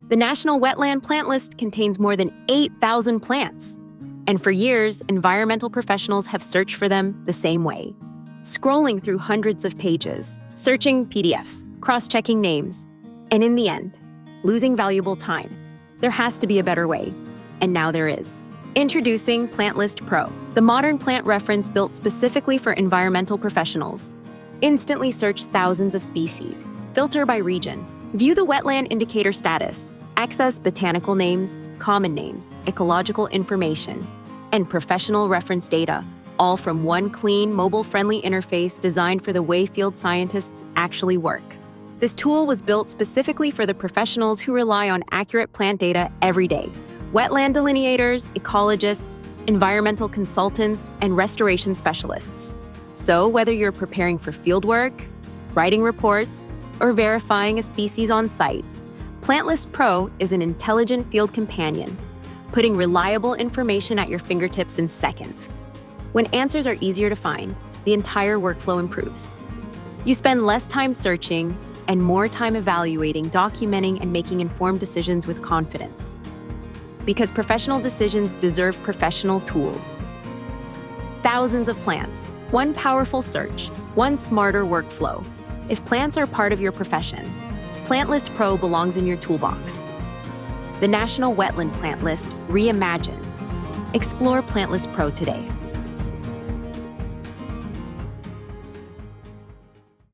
The National Wetland Plant List contains more than 8,000 plants. And for years, environmental professionals have searched for them the same way, scrolling through hundreds of pages, searching PDFs, cross-checking names, and in the end, losing valuable time. There has to be a better way, and now there is. Introducing PlantList Pro, the modern plant reference built specifically for environmental professionals. Instantly search thousands of species, filter by region, view the wetland indicator status, access botanical names, common names, ecological information, and professional reference data, all from one clean, mobile-friendly interface designed for the way field scientists actually work. This tool was built specifically for the professionals who rely on accurate plant data every day. Wetland delineators, ecologists, environmental consultants, and restoration specialists. So whether you're preparing for fieldwork, writing reports, or verifying a species on site, PlantList Pro is an intelligent field companion, putting reliable information at your fingertips in seconds. When answers are easier to find, the entire workflow improves. You spend less time searching and more time evaluating, documenting, and making informed decisions with confidence. Because professional decisions deserve professional tools. Thousands of plants, one powerful search, one smarter workflow. If plants are part of your profession, PlantList Pro belongs in your toolbox. The National Wetland Plant List reimagined. Explore PlantList Pro today.